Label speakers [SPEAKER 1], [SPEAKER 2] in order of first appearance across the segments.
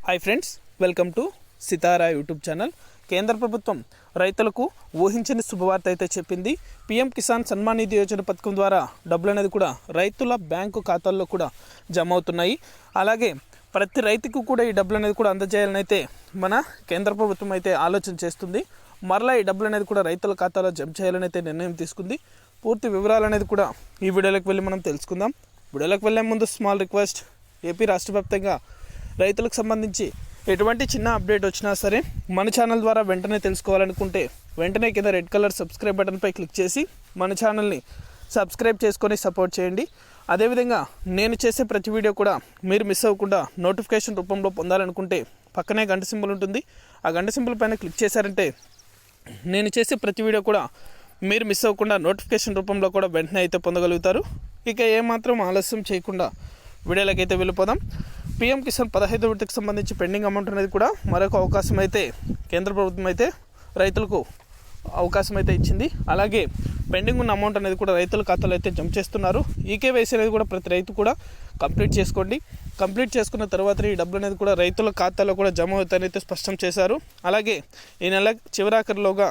[SPEAKER 1] Hi friends, welcome to Sitara YouTube channel. కేంద్ర ప్రభుత్వం రైతులకు ఊహించని శుభవార్త అయితే చెప్పింది. పీఎం కిసాన్ సన్మాన్ నిధి యోజన పథకం ద్వారా డబ్బులు అనేది కూడా రైతుల బ్యాంకు ఖాతాల్లో కూడా జమ అవుతున్నాయి. అలాగే ప్రతి రైతుకు కూడా ఈ డబ్బులు అనేది కూడా అందజేయాలని అయితే మన కేంద్ర ప్రభుత్వం అయితే ఆలోచన చేస్తుంది. మరలా ఈ డబ్బులు అనేది కూడా రైతుల ఖాతాలో జమ చేయాలని అయితే నిర్ణయం తీసుకుంది. పూర్తి వివరాలు అనేది కూడా ఈ వీడియోలోకి వెళ్ళి మనం తెలుసుకుందాం. వీడియోలోకి వెళ్ళే ముందు స్మాల్ రిక్వెస్ట్, ఏపీ రాష్ట్ర వ్యాప్తంగా రైతులకు సంబంధించి ఎటువంటి చిన్న అప్డేట్ వచ్చినా సరే మన ఛానల్ ద్వారా వెంటనే తెలుసుకోవాలనుకుంటే వెంటనే కింద రెడ్ కలర్ సబ్స్క్రైబ్ బటన్పై క్లిక్ చేసి మన ఛానల్ని సబ్స్క్రైబ్ చేసుకొని సపోర్ట్ చేయండి. అదేవిధంగా నేను చేసే ప్రతి వీడియో కూడా మీరు మిస్ అవ్వకుండా నోటిఫికేషన్ రూపంలో పొందాలనుకుంటే పక్కనే గంట సింబల్ ఉంటుంది. ఆ గంట సింబల్ పైన క్లిక్ చేశారంటే నేను చేసే ప్రతి వీడియో కూడా మీరు మిస్ అవ్వకుండా నోటిఫికేషన్ రూపంలో కూడా వెంటనే అయితే పొందగలుగుతారు. ఇక ఏమాత్రం ఆలస్యం చేయకుండా వీడియోలోకి అయితే వెళ్ళిపోదాం. పీఎం కిసాన్ 15వ విడతకు సంబంధించి పెండింగ్ అమౌంట్ అనేది కూడా మరొక అవకాశం అయితే కేంద్ర ప్రభుత్వం అయితే రైతులకు అవకాశం అయితే ఇచ్చింది. అలాగే పెండింగ్ ఉన్న అమౌంట్ అనేది కూడా రైతుల ఖాతాలో అయితే జమ చేస్తున్నారు. ఈకేవైసీ అనేది కూడా ప్రతి రైతు కూడా కంప్లీట్ చేసుకోండి. కంప్లీట్ చేసుకున్న తర్వాత ఈ డబ్బులు అనేది కూడా రైతుల ఖాతాలో కూడా జమ అవుతాయని అయితే స్పష్టం చేశారు. అలాగే ఈ నెల చివరాఖరిలోగా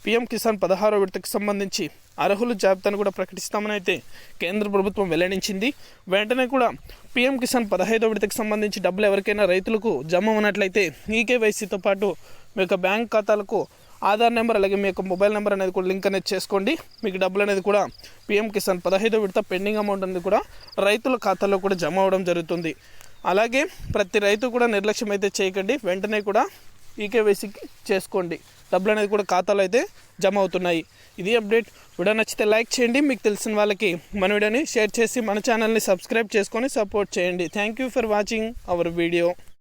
[SPEAKER 1] పీఎం కిసాన్ 16వ విడతకు సంబంధించి అర్హుల జాబితాను కూడా ప్రకటిస్తామని అయితే కేంద్ర ప్రభుత్వం వెల్లడించింది. వెంటనే కూడా పీఎం కిసాన్ 15వ విడతకు సంబంధించి డబ్బులు ఎవరికైనా రైతులకు జమ ఉన్నట్లయితే ఈకేవైసీతో పాటు మీ యొక్క బ్యాంక్ ఖాతాలకు ఆధార్ నెంబర్ అలాగే మీ యొక్క మొబైల్ నెంబర్ అనేది కూడా లింక్ అనేది చేసుకోండి. మీకు డబ్బులు అనేది కూడా పీఎం కిసాన్ 15వ విడత పెండింగ్ అమౌంట్ అనేది కూడా రైతుల ఖాతాలో కూడా జమ అవ్వడం జరుగుతుంది. అలాగే ప్రతి రైతు కూడా నిర్లక్ష్యం అయితే చేయకండి, వెంటనే కూడా ఈకేవైసీకి చేసుకోండి. డబ్బులు అనేది కూడా ఖాతాలో అయితే జమ అవుతున్నాయి. ఇది అప్డేట్. వీడియో నచ్చితే లైక్ చేయండి, మీకు తెలిసిన వాళ్ళకి మన వీడియోని షేర్ చేసి మన ఛానల్ని సబ్స్క్రైబ్ చేసుకొని సపోర్ట్ చేయండి. Thank you for watching our video.